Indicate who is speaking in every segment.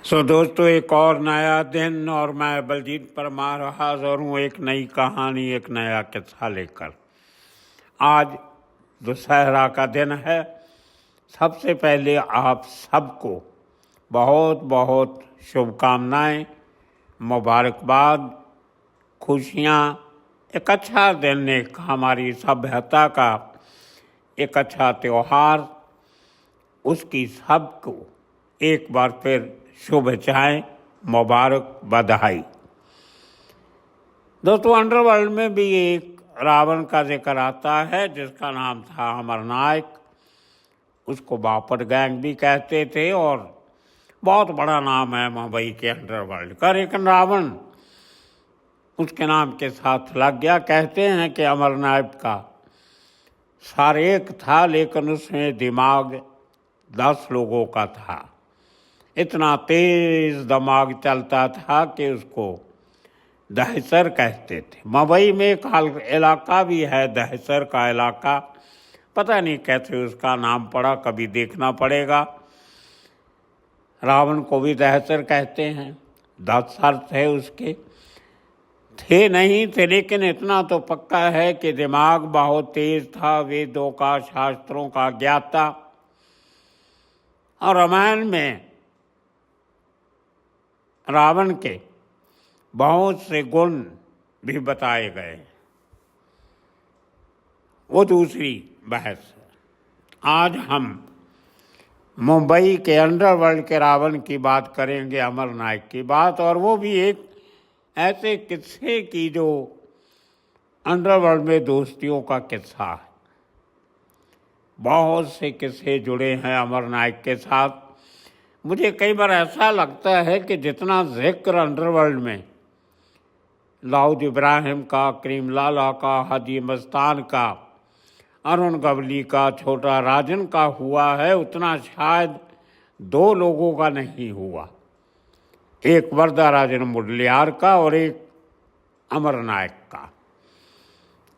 Speaker 1: दोस्तों, एक और नया दिन और मैं बलजीत परमार हाज़िर हूँ एक नई कहानी, एक नया किस्सा लेकर। आज दशहरा का दिन है। सबसे पहले आप सबको बहुत बहुत शुभकामनाएं, मुबारकबाद, खुशियाँ। एक अच्छा दिन, एक हमारी सभ्यता का एक अच्छा त्यौहार, उसकी सबको एक बार फिर शुभेच्छाएं, मुबारक, बधाई। दोस्तों, अंडरवर्ल्ड में भी एक रावण का जिक्र आता है जिसका नाम था अमरनायक। उसको बापट गैंग भी कहते थे और बहुत बड़ा नाम है मुंबई के अंडरवर्ल्ड का। लेकिन रावण उसके नाम के साथ लग गया। कहते हैं कि अमरनायक का सर एक था लेकिन उसमें दिमाग 10 लोगों का था। इतना तेज दिमाग चलता था कि उसको दहसर कहते थे। मुंबई में एक इलाका भी है दहसर का इलाका, पता नहीं कैसे उसका नाम पड़ा, कभी देखना पड़ेगा। रावण को भी दहसर कहते हैं। 10 सर थे उसके, थे नहीं थे, लेकिन इतना तो पक्का है कि दिमाग बहुत तेज था। वेदों का, शास्त्रों का ज्ञाता। और रामायण में रावण के बहुत से गुण भी बताए गए। वो दूसरी बहस है। आज हम मुंबई के अंडरवर्ल्ड के रावण की बात करेंगे, अमरनायक की बात, और वो भी एक ऐसे किस्से की जो अंडरवर्ल्ड में दोस्तियों का किस्सा है। बहुत से किस्से जुड़े हैं अमरनायक के साथ। मुझे कई बार ऐसा लगता है कि जितना जिक्र अंडरवर्ल्ड में दाऊद इब्राहिम का, करीम लाला का, हाजी मस्तान का, अरुण गवली का, छोटा राजन का हुआ है, उतना शायद 2 लोगों का नहीं हुआ। एक वरदाराजन मुडलियार का और एक अमरनायक का।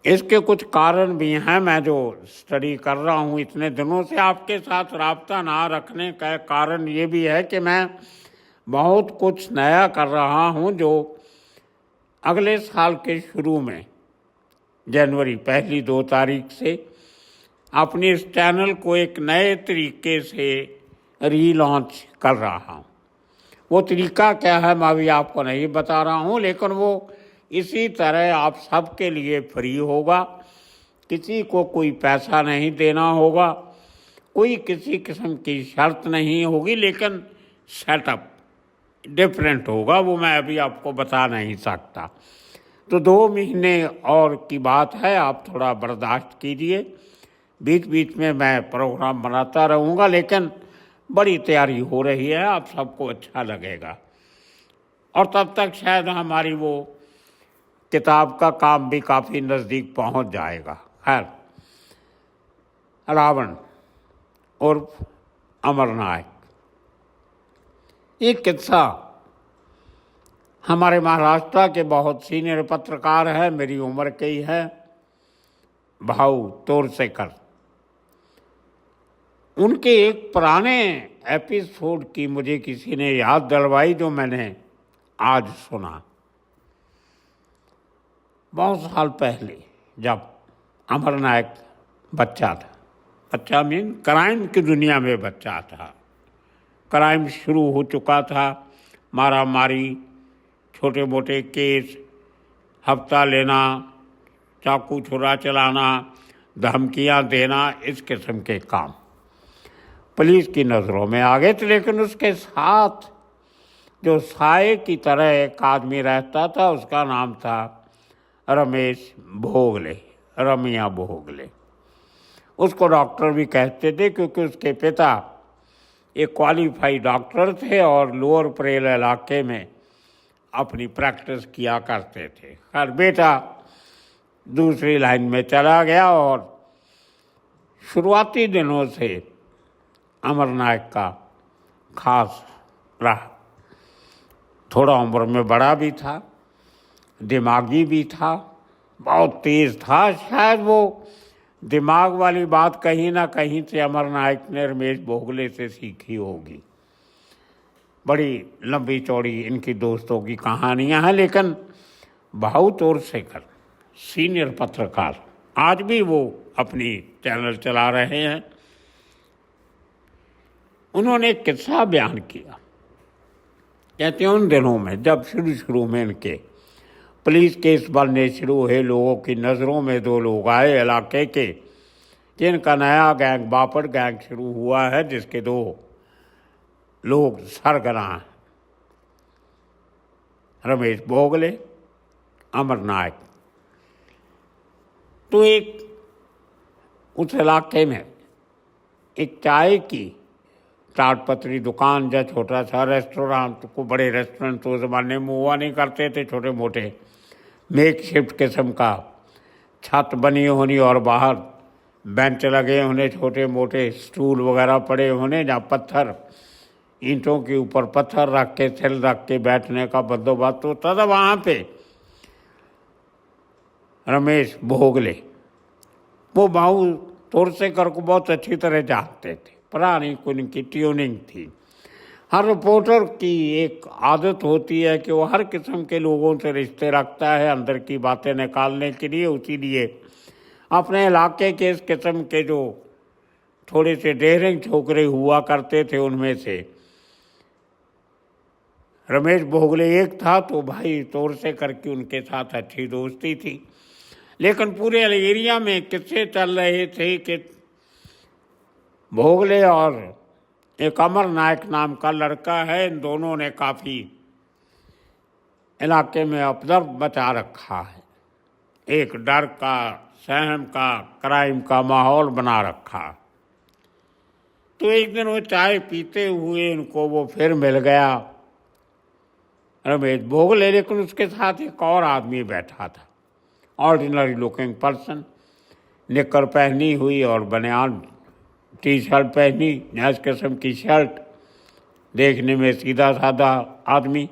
Speaker 1: इसके कुछ कारण भी हैं। मैं जो स्टडी कर रहा हूँ इतने दिनों से, आपके साथ राब्ता ना रखने का कारण ये भी है कि मैं बहुत कुछ नया कर रहा हूँ जो अगले साल के शुरू में जनवरी 1-2 तारीख से अपने इस चैनल को एक नए तरीके से रीलॉन्च कर रहा हूँ। वो तरीका क्या है मैं अभी आपको नहीं बता रहा हूँ, लेकिन वो इसी तरह आप सबके लिए फ्री होगा। किसी को कोई पैसा नहीं देना होगा, कोई किसी किस्म की शर्त नहीं होगी, लेकिन सेटअप डिफरेंट होगा। वो मैं अभी आपको बता नहीं सकता। तो 2 महीने और की बात है, आप थोड़ा बर्दाश्त कीजिए। बीच बीच में मैं प्रोग्राम बनाता रहूँगा, लेकिन बड़ी तैयारी हो रही है, आप सबको अच्छा लगेगा। और तब तक शायद हमारी वो किताब का काम भी काफ़ी नज़दीक पहुँच जाएगा। खैर, रावण उर्फ अमरनायक, एक किस्सा हमारे महाराष्ट्र के बहुत सीनियर पत्रकार हैं, मेरी उम्र के ही है, भाऊ तोरसेकर। उनके एक पुराने एपिसोड की मुझे किसी ने याद दिलवाई जो मैंने आज सुना। बहुत साल पहले जब अमरनायक बच्चा था, बच्चा मीन क्राइम की दुनिया में बच्चा था, क्राइम शुरू हो चुका था, मारा मारी, छोटे मोटे केस, हफ्ता लेना, चाकू छुरा चलाना, धमकियां देना, इस किस्म के काम पुलिस की नज़रों में आ गए थे। लेकिन उसके साथ जो साए की तरह एक आदमी रहता था, उसका नाम था रमेश भोगले, रमिया भोगले। उसको डॉक्टर भी कहते थे क्योंकि उसके पिता एक क्वालिफाइड डॉक्टर थे और लोअर परेल इलाके में अपनी प्रैक्टिस किया करते थे। खैर, बेटा दूसरी लाइन में चला गया और शुरुआती दिनों से अमरनायक का खास रहा। थोड़ा उम्र में बड़ा भी था, दिमागी भी था, बहुत तेज था। शायद वो दिमाग वाली बात कहीं ना कहीं से अमरनायक ने रमेश भोगले से सीखी होगी। बड़ी लंबी चौड़ी इनकी दोस्तों की कहानियां हैं, लेकिन भाऊ तोरसेकर सीनियर पत्रकार आज भी वो अपनी चैनल चला रहे हैं। उन्होंने एक किस्सा बयान किया। कहते हैं उन दिनों में जब शुरू में इनके पुलिस केस बनने शुरू हुए, लोगों की नज़रों में दो लोग आए इलाके के, जिनका नया गैंग बापड़ गैंग शुरू हुआ है, जिसके दो लोग सरगना हैं, रमेश भोगले, अमर नायक। तो एक उस इलाके में एक चाय की टाट पतरी दुकान या छोटा सा रेस्टोरेंट को, बड़े रेस्टोरेंट तो उस ज़माने में हुआ नहीं करते थे, छोटे मोटे मेक शिफ्ट किस्म का छत बनी होनी और बाहर बेंच लगे होने, छोटे मोटे स्टूल वगैरह पड़े होने, जहाँ पत्थर ईंटों के ऊपर पत्थर रख के सिल रख के बैठने का बंदोबस्त होता था। वहाँ पे रमेश भोगले वो भाऊ तोरसेकर को बहुत अच्छी तरह जानते थे। पुरानी उनकी ट्यूनिंग थी। हर रिपोर्टर की एक आदत होती है कि वो हर किस्म के लोगों से रिश्ते रखता है अंदर की बातें निकालने के लिए। उसी लिए अपने इलाके के इस किस्म के जो थोड़े से डेरिंग छोकरे हुआ करते थे, उनमें से रमेश भोगले एक था। तो भाई तोरसेकर की उनके साथ अच्छी दोस्ती थी, लेकिन पूरे एरिया में किस्से चल रहे थे कि भोगले और एक अमर नायक नाम का लड़का है, इन दोनों ने काफ़ी इलाके में उपद्रव मचा रखा है। एक डर का, सहम का, क्राइम का माहौल बना रखा। तो एक दिन वो चाय पीते हुए इनको वो फिर मिल गया रमेश भोगले, लेकिन उसके साथ एक और आदमी बैठा था, ऑर्डिनरी लुकिंग पर्सन, निकर पहनी हुई और बनियान टी शर्ट पहनी, नैस किस्म की शर्ट, देखने में सीधा साधा आदमी।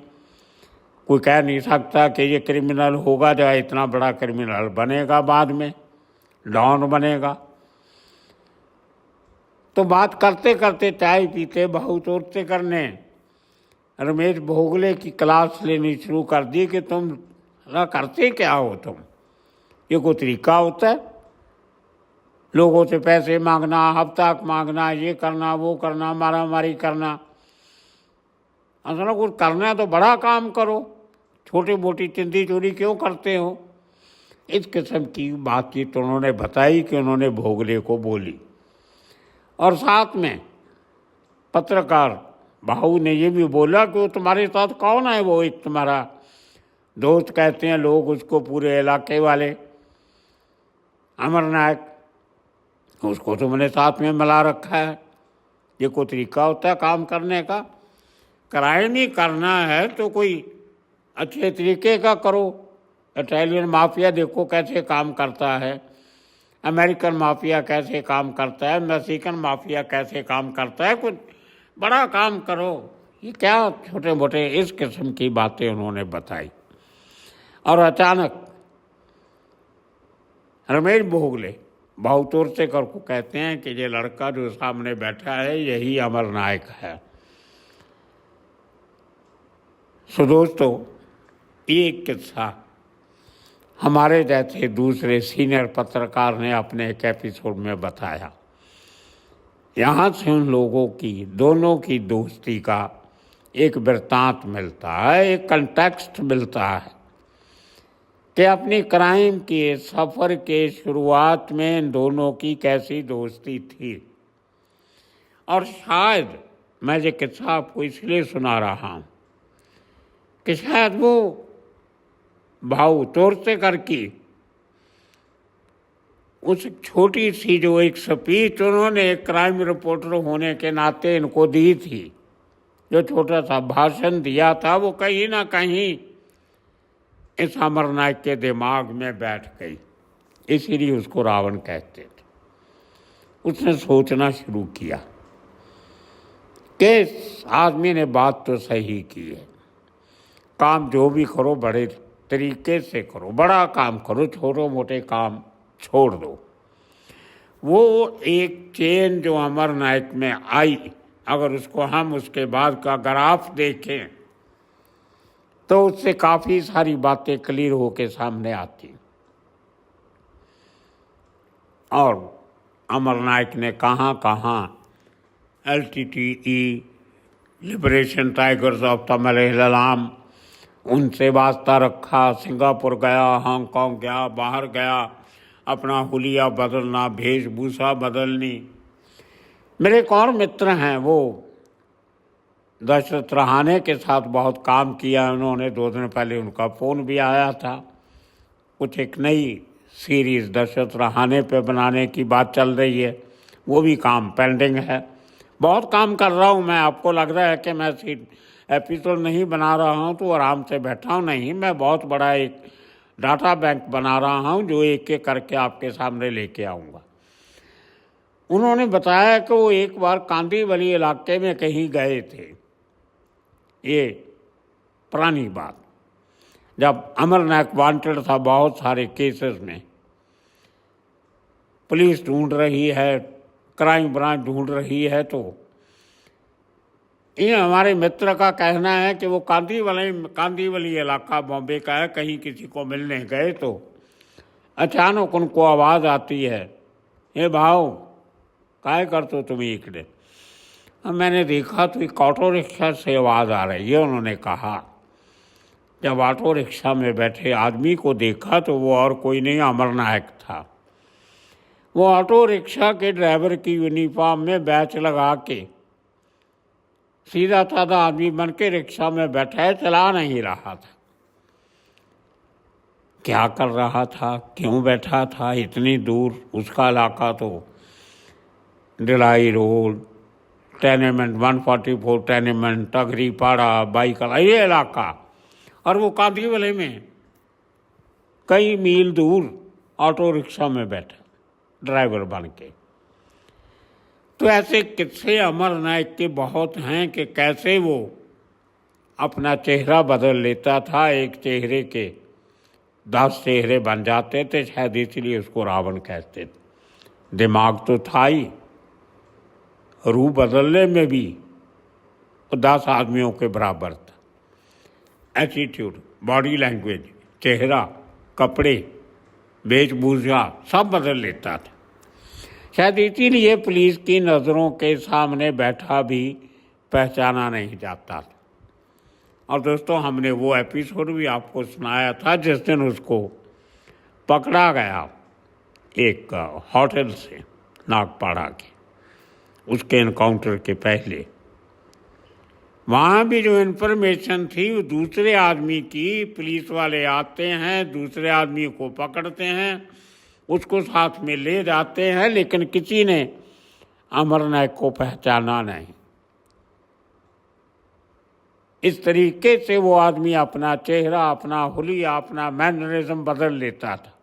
Speaker 1: कोई कह नहीं सकता कि ये क्रिमिनल होगा, जो इतना बड़ा क्रिमिनल बनेगा, बाद में डॉन बनेगा। तो बात करते करते चाय पीते भाऊ तोरसेकर ने रमेश भोगले की क्लास लेनी शुरू कर दी कि तुम करते क्या हो, तुम ये कोई तरीका होता है लोगों से पैसे मांगना, हफ्ता मांगना, ये करना वो करना, मारा मारी करना। असल कुछ करना है तो बड़ा काम करो, छोटी मोटी चिंदी चोरी क्यों करते हो। इस किस्म की बातचीत उन्होंने बताई कि उन्होंने भोगले को बोली। और साथ में पत्रकार भाऊ ने ये भी बोला कि वो तुम्हारे साथ कौन है, वो एक तुम्हारा दोस्त कहते हैं लोग उसको, पूरे इलाके वाले, अमर नायक, उसको तुमने साथ में मिला रखा है। ये कोई तरीका होता है काम करने का। क्राइम ही करना है तो कोई अच्छे तरीके का करो। इटालियन माफिया देखो कैसे काम करता है, अमेरिकन माफिया कैसे काम करता है, मैक्सिकन माफिया कैसे काम करता है, कुछ बड़ा काम करो। ये क्या छोटे मोटे इस किस्म की बातें उन्होंने बताई। और अचानक रमेश भोगले भाऊ तोरसेकर को कहते हैं कि ये लड़का जो सामने बैठा है यही अमर नायक है। सो दोस्तों, ये किस्सा हमारे जैसे दूसरे सीनियर पत्रकार ने अपने एक एपिसोड में बताया। यहाँ से उन लोगों की, दोनों की दोस्ती का एक वृत्तांत मिलता है, एक कंटेक्स्ट मिलता है कि अपनी क्राइम के सफ़र के शुरुआत में इन दोनों की कैसी दोस्ती थी। और शायद मैं ये किस्सा आपको इसलिए सुना रहा हूँ कि शायद वो भाऊ तोरसेकर की उस छोटी सी जो एक स्पीच उन्होंने एक क्राइम रिपोर्टर होने के नाते इनको दी थी, जो छोटा सा भाषण दिया था, वो कहीं ना कहीं इस अमर नायक के दिमाग में बैठ गई। इसीलिए उसको रावण कहते थे। उसने सोचना शुरू किया कि इस आदमी ने बात तो सही की है, काम जो भी करो बड़े तरीके से करो, बड़ा काम करो, छोटे मोटे काम छोड़ दो। वो एक चेन जो अमर नायक में आई अगर उसको हम उसके बाद का ग्राफ देखें तो उससे काफ़ी सारी बातें क्लियर होके सामने आती। और अमर नायक ने कहाँ कहाँ LTTE liberation tigers of Tamil उनसे वास्ता रखा, सिंगापुर गया, हांगकांग गया, बाहर गया, अपना हुलिया बदलना, वेशभूषा बदलनी। मेरे एक और मित्र हैं, वो दशरथ रहाणे के साथ बहुत काम किया उन्होंने। 2 दिन पहले उनका फ़ोन भी आया था, कुछ एक नई सीरीज़ दशरथ रहाणे पे बनाने की बात चल रही है, वो भी काम पेंडिंग है। बहुत काम कर रहा हूँ मैं। आपको लग रहा है कि मैं एपिसोड नहीं बना रहा हूँ तो आराम से बैठा हूँ, नहीं, मैं बहुत बड़ा एक डाटा बैंक बना रहा हूँ जो एक एक करके आपके सामने लेके आऊँगा। उन्होंने बताया कि वो एक बार कांदीवली इलाके में कहीं गए थे, ये पुरानी बात, जब अमर नायक वांटेड था बहुत सारे केसेस में। पुलिस ढूंढ रही है, क्राइम ब्रांच ढूंढ रही है। तो ये हमारे मित्र का कहना है कि वो कांदीवली इलाका बॉम्बे का है, कहीं किसी को मिलने गए तो अचानक उनको आवाज़ आती है, हे भाव काय करते हो तुम इकड़े। अब मैंने देखा तो एक ऑटो रिक्शा से आवाज़ आ रही है। उन्होंने कहा, जब ऑटो रिक्शा में बैठे आदमी को देखा तो वो और कोई नहीं, अमर नायक था। वो ऑटो रिक्शा के ड्राइवर की यूनिफॉर्म में बैच लगा के सीधा साधा आदमी बन के रिक्शा में बैठा है, चला नहीं रहा था। क्या कर रहा था, क्यों बैठा था इतनी दूर? उसका इलाका तो डिलाई रोड, टेनेमेंट 144 टेनेमेंट, टगरी पाड़ा, बाईकला, ये इलाका, और वो कांदीवली में कई मील दूर ऑटो रिक्शा में बैठा ड्राइवर बन के। तो ऐसे किस्से अमर नायक के बहुत हैं कि कैसे वो अपना चेहरा बदल लेता था। एक चेहरे के 10 चेहरे बन जाते थे, शायद इसलिए उसको रावण कहते थे। दिमाग तो था ही, रूह बदलने में भी 10 आदमियों के बराबर था। एटीट्यूड, बॉडी लैंग्वेज, चेहरा, कपड़े, वेशभूषा सब बदल लेता था। शायद इसीलिए पुलिस की नज़रों के सामने बैठा भी पहचाना नहीं जाता था। और दोस्तों, हमने वो एपिसोड भी आपको सुनाया था जिस दिन उसको पकड़ा गया एक होटल से नागपाड़ा के, उसके एनकाउंटर के पहले। वहाँ भी जो इन्फॉर्मेशन थी वो दूसरे आदमी की, पुलिस वाले आते हैं, दूसरे आदमी को पकड़ते हैं, उसको साथ में ले जाते हैं, लेकिन किसी ने अमर नायक को पहचाना नहीं। इस तरीके से वो आदमी अपना चेहरा, अपना हुलिया, अपना मैनरिज्म बदल लेता था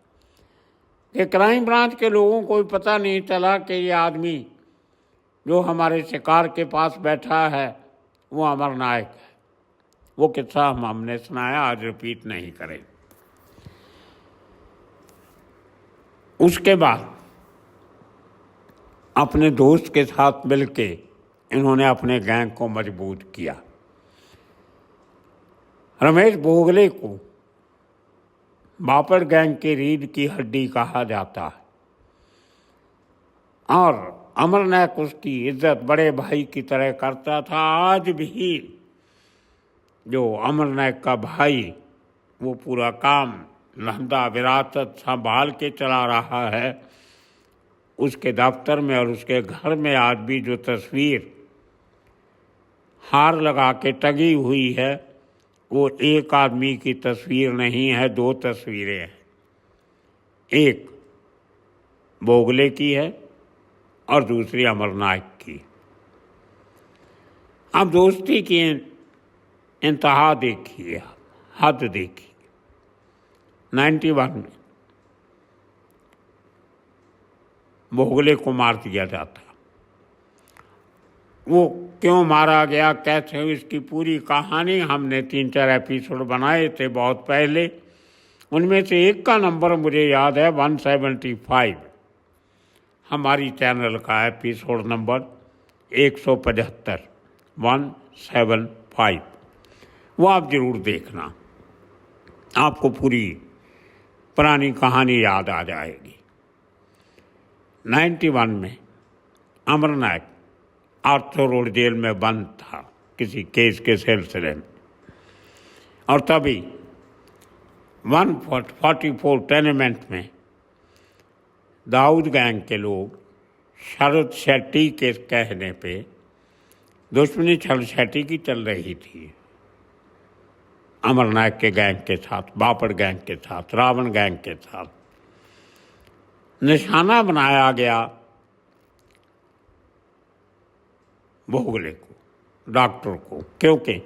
Speaker 1: कि क्राइम ब्रांच के लोगों को भी पता नहीं चला कि ये आदमी जो हमारे शिकार के पास बैठा है वो अमर नायक है। वो किस्सा हमने सुनाया, आज रिपीट नहीं करें। उसके बाद अपने दोस्त के साथ मिलके इन्होंने अपने गैंग को मजबूत किया। रमेश भोगले को बापड़ गैंग की रीढ़ की हड्डी कहा जाता है और अमर नायक उसकी इज्जत बड़े भाई की तरह करता था। आज भी जो अमर नायक का भाई वो पूरा काम धंधा विरासत संभाल के चला रहा है। उसके दफ्तर में और उसके घर में आज भी जो तस्वीर हार लगा के टंगी हुई है वो एक आदमी की तस्वीर नहीं है, 2 तस्वीरें हैं। एक भोगले की है और दूसरी अमर नायक की। अब दोस्ती की इंतहा देखिए, हद देखिए। 91 में भोगले को मार दिया जाता। वो क्यों मारा गया, कैसे हुई, इसकी पूरी कहानी हमने 3-4 एपिसोड बनाए थे बहुत पहले। उनमें से एक का नंबर मुझे याद है 175, हमारी चैनल का एपिसोड नंबर 175 175, वो आप ज़रूर देखना, आपको पूरी पुरानी कहानी याद आ जाएगी। 91 में अमर नायक आर्थर रोड जेल में बंद था किसी केस के सिलसिले में, और तभी 144 टेनेमेंट में दाऊद गैंग के लोग शरद शेट्टी के कहने पे दुश्मनी शरद शेट्टी की चल रही थी अमर नायक के गैंग के साथ, बापड़ गैंग के साथ, रावण गैंग के साथ। निशाना बनाया गया भोगले को, डॉक्टर को, क्योंकि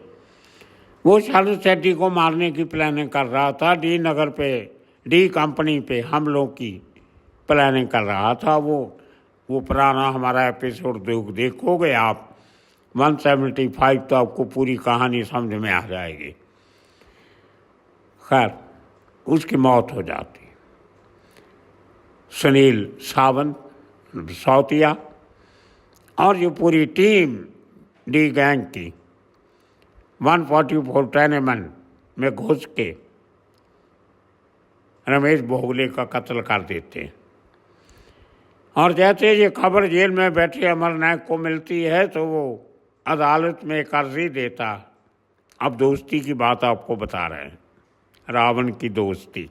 Speaker 1: वो शरद शेट्टी को मारने की प्लानिंग कर रहा था। डी नगर पे, डी कंपनी पे हमलों की प्लानिंग कर रहा था। वो पुराना हमारा एपिसोड देखोगे आप 175, तो आपको पूरी कहानी समझ में आ जाएगी। खैर, उसकी मौत हो जाती। सुनील सावंत सौतिया और ये पूरी टीम डी गैंग की 144 टेनेमेंट में घुस के रमेश भोगले का कत्ल कर देते। और जैसे ये खबर जेल में बैठे अमर नायक को मिलती है तो वो अदालत में एक अर्जी देता। अब दोस्ती की बात आपको बता रहे हैं, रावण की दोस्ती,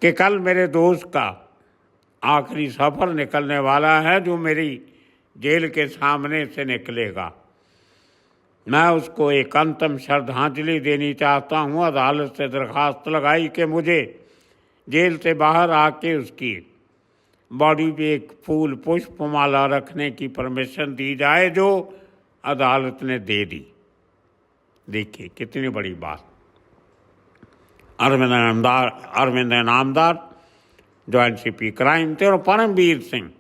Speaker 1: कि कल मेरे दोस्त का आखिरी सफ़र निकलने वाला है जो मेरी जेल के सामने से निकलेगा। मैं उसको एक अंतिम श्रद्धांजलि देनी चाहता हूँ। अदालत से दरख्वास्त लगाई कि मुझे जेल से बाहर आके उसकी बॉडी पे एक फूल पुष्पमाला रखने की परमिशन दी जाए, जो अदालत ने दे दी। देखिए कितनी बड़ी बात। अरविंद नामदार जॉइंट सीपी क्राइम थे, और परमवीर सिंह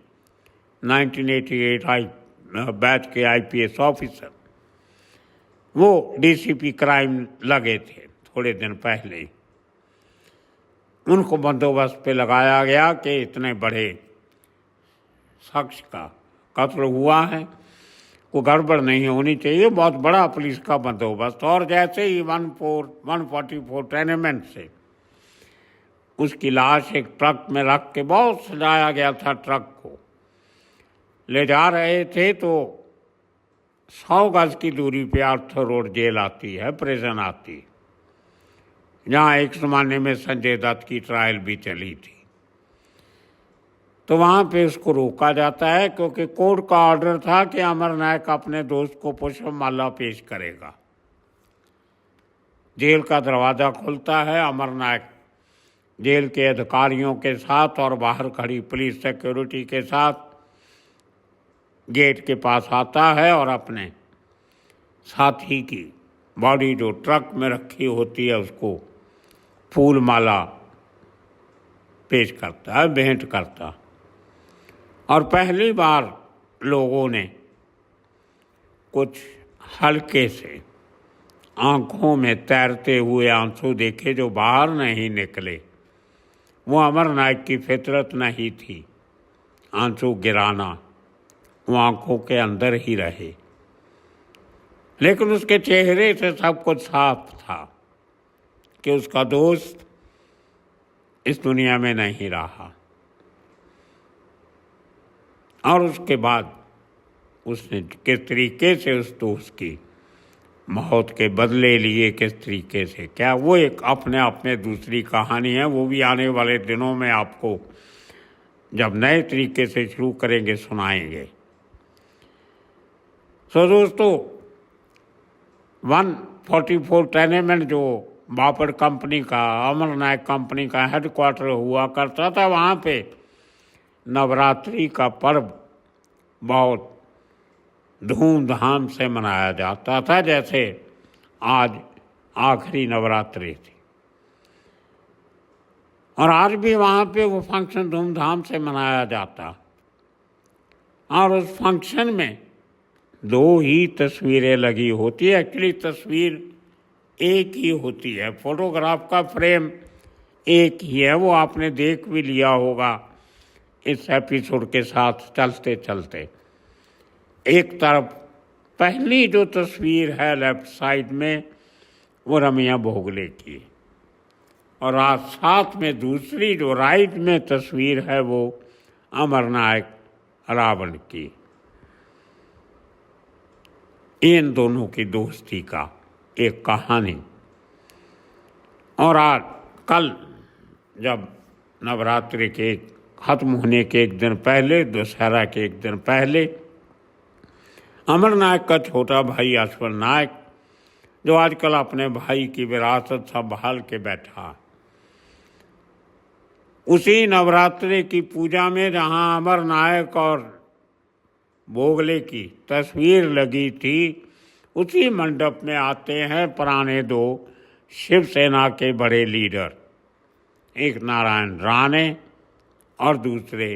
Speaker 1: 1988 बैच के IPS ऑफिसर, वो DCP क्राइम लगे थे थोड़े दिन पहले ही। उनको बंदोबस्त पे लगाया गया कि इतने बड़े शख्स का कत्ल हुआ है, को गड़बड़ नहीं होनी चाहिए, बहुत बड़ा पुलिस का बंदोबस्त। और जैसे ही 144 टेनेमेंट से उसकी लाश एक ट्रक में रख के, बहुत सजाया गया था ट्रक को, ले जा रहे थे तो 100 गज की दूरी पे आर्थर रोड जेल आती है, प्रिजन आती है, जहाँ एक ज़माने में संजय दत्त की ट्रायल भी चली थी। तो वहाँ पे उसको रोका जाता है क्योंकि कोर्ट का ऑर्डर था कि अमर नायक अपने दोस्त को पुष्पमाला पेश करेगा। जेल का दरवाज़ा खुलता है, अमर नायक जेल के अधिकारियों के साथ और बाहर खड़ी पुलिस सिक्योरिटी के साथ गेट के पास आता है और अपने साथी की बॉडी जो ट्रक में रखी होती है उसको फूल माला पेश करता है, भेंट करता। और पहली बार लोगों ने कुछ हल्के से आंखों में तैरते हुए आंसू देखे जो बाहर नहीं निकले। वो अमर नायक की फितरत नहीं थी आंसू गिराना, वो आंखों के अंदर ही रहे। लेकिन उसके चेहरे से सब कुछ साफ था कि उसका दोस्त इस दुनिया में नहीं रहा। और उसके बाद उसने किस तरीके से उस दोस्त की मौत के बदले लिए, किस तरीके से, क्या वो एक अपने आप में दूसरी कहानी है। वो भी आने वाले दिनों में आपको जब नए तरीके से शुरू करेंगे सुनाएंगे। तो दोस्तों 144 टेनेमेंट जो बापड़ कंपनी का, अमर नायक कंपनी का हेडक्वार्टर हुआ करता था, वहाँ पे नवरात्रि का पर्व बहुत धूमधाम से मनाया जाता था, जैसे आज आखिरी नवरात्रि थी। और आज भी वहाँ पे वो फंक्शन धूमधाम से मनाया जाता। और उस फंक्शन में 2 ही तस्वीरें लगी होती है। एक्चुअली तस्वीर एक ही होती है, फोटोग्राफ का फ्रेम एक ही है। वो आपने देख भी लिया होगा इस एपिसोड के साथ चलते चलते एक तरफ पहली जो तस्वीर है लेफ्ट साइड में वो रमिया भोगले की, और आज साथ में दूसरी जो राइट में तस्वीर है वो अमरनायक रावण की। इन दोनों की दोस्ती का एक कहानी। और आज कल जब नवरात्रि के खत्म होने के एक दिन पहले, दशहरा के एक दिन पहले, अमरनायक का छोटा भाई अश्वन नायक, जो आजकल अपने भाई की विरासत संभाल के बैठा, उसी नवरात्रि की पूजा में जहां अमरनायक और भोगले की तस्वीर लगी थी, उसी मंडप में आते हैं पुराने दो शिवसेना के बड़े लीडर, एक नारायण राणे और दूसरे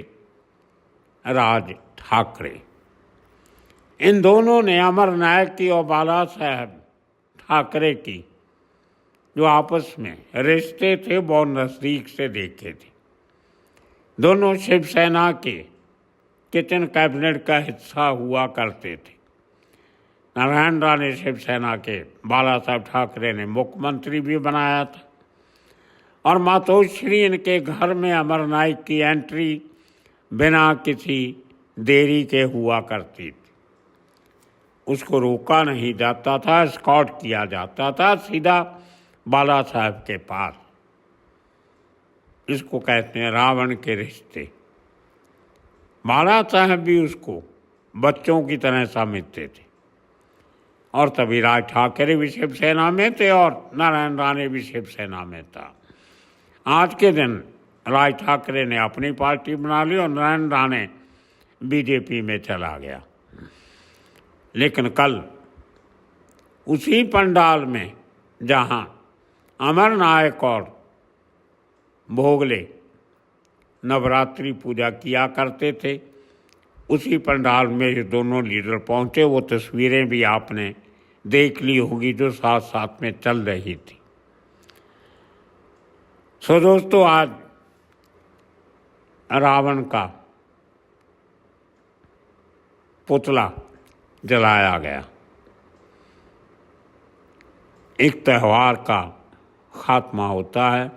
Speaker 1: राज ठाकरे। इन दोनों ने अमरनायक की और बाला साहब ठाकरे की जो आपस में रिश्ते थे बहुत नज़दीक से देखे थे। दोनों शिवसेना के किचन कैबिनेट का हिस्सा हुआ करते थे। नारायण राणे शिवसेना के, बाला साहब ठाकरे ने मुख्यमंत्री भी बनाया था, और मातोश्री इनके घर में अमरनायक की एंट्री बिना किसी देरी के हुआ करती थी। उसको रोका नहीं जाता था, एस्कॉर्ट किया जाता था सीधा बाला साहब के पास। इसको कहते हैं रावण के रिश्ते। बाला साहब भी उसको बच्चों की तरह समझते थे, और तभी राज ठाकरे भी शिवसेना में थे और नारायण राणे भी शिवसेना में था। आज के दिन राज ठाकरे ने अपनी पार्टी बना ली और नारायण राणे बीजेपी में चला गया। लेकिन कल उसी पंडाल में जहां अमरनायक और भोगले नवरात्रि पूजा किया करते थे, उसी पंडाल में ये दोनों लीडर पहुंचे। वो तस्वीरें भी आपने देख ली होगी जो साथ साथ में चल रही थी। सो दोस्तों, आज रावण का पुतला जलाया गया। एक त्यौहार का खात्मा होता है,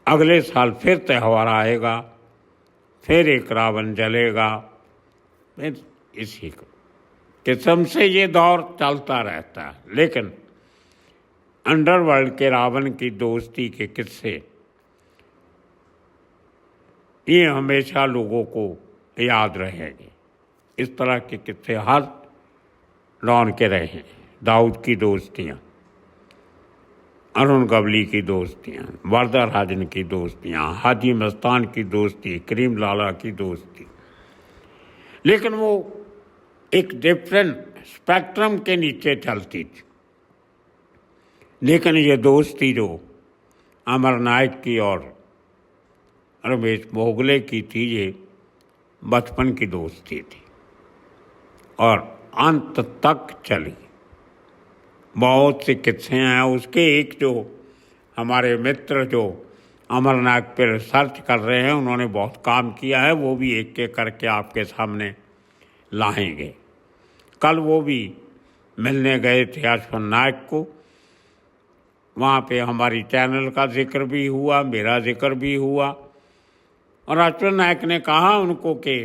Speaker 1: अगले साल फिर त्यौहार आएगा, फिर एक रावण जलेगा, फिर इसी किस्म से ये दौर चलता रहता है। लेकिन अंडरवर्ल्ड के रावण की दोस्ती के किस्से ये हमेशा लोगों को याद रहेंगे। इस तरह के किस्से हर डॉन के रहे। दाऊद की दोस्तियाँ, अरुण गवली की दोस्तियाँ, वरदा राजन की दोस्तियाँ, हाजी मस्तान की दोस्ती, करीम लाला की दोस्ती, लेकिन वो एक डिफरेंट स्पेक्ट्रम के नीचे चलती थी। लेकिन ये दोस्ती जो अमरनायक की और रमेश भोगले की थी, ये बचपन की दोस्ती थी और अंत तक चली। बहुत से किस्से हैं उसके। एक जो हमारे मित्र जो अमरनाथ पर रिसर्च कर रहे हैं, उन्होंने बहुत काम किया है, वो भी एक एक करके आपके सामने लाएंगे। कल वो भी मिलने गए थे अश्वन नायक को। वहाँ पे हमारी चैनल का जिक्र भी हुआ, मेरा जिक्र भी हुआ, और अश्वन नायक ने कहा उनको कि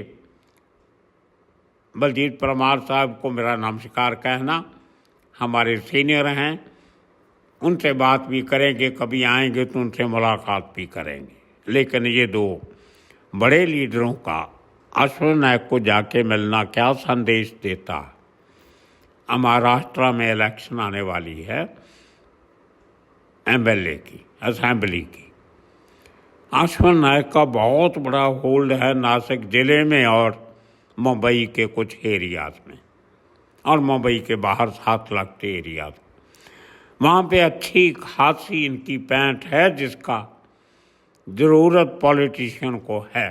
Speaker 1: बलजीत परमार साहब को मेरा नमस्कार कहना, हमारे सीनियर हैं, उनसे बात भी करेंगे, कभी आएंगे तो उनसे मुलाकात भी करेंगे। लेकिन ये दो बड़े लीडरों का अश्वन नायक को जाके मिलना क्या संदेश देता है। महाराष्ट्र में इलेक्शन आने वाली है एमएलए की, असेंबली की। अश्वन नायक का बहुत बड़ा होल्ड है नासिक ज़िले में और मुंबई के कुछ एरियाज में, और मुंबई के बाहर 7 लगते एरियाज। वहाँ पे अच्छी खासी इनकी पैंठ है जिसका ज़रूरत पॉलिटिशियन को है,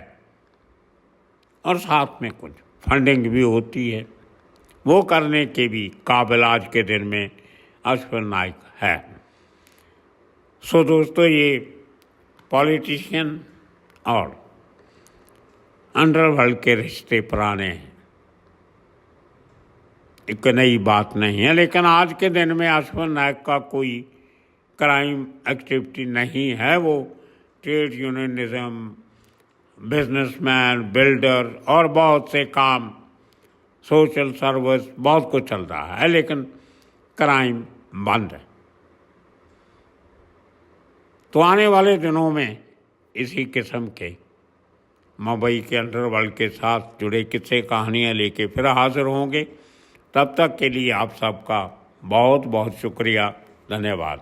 Speaker 1: और साथ में कुछ फंडिंग भी होती है। वो करने के भी काबिल आज के दिन में अश्वन नायक है। सो दोस्तों, ये पॉलिटिशियन और अंडरवर्ल्ड के रिश्ते पुराने हैं, एक नई बात नहीं है। लेकिन आज के दिन में अश्विन नायक का कोई क्राइम एक्टिविटी नहीं है। वो ट्रेड यूनियनिज्म, बिजनेसमैन, बिल्डर और बहुत से काम, सोशल सर्विस, बहुत कुछ चल रहा है, लेकिन क्राइम बंद है। तो आने वाले दिनों में इसी किस्म के मुंबई के अंडरवर्ल्ड के साथ जुड़े किस्से कहानियाँ लेके फिर हाजिर होंगे। तब तक के लिए आप सबका बहुत बहुत शुक्रिया, धन्यवाद।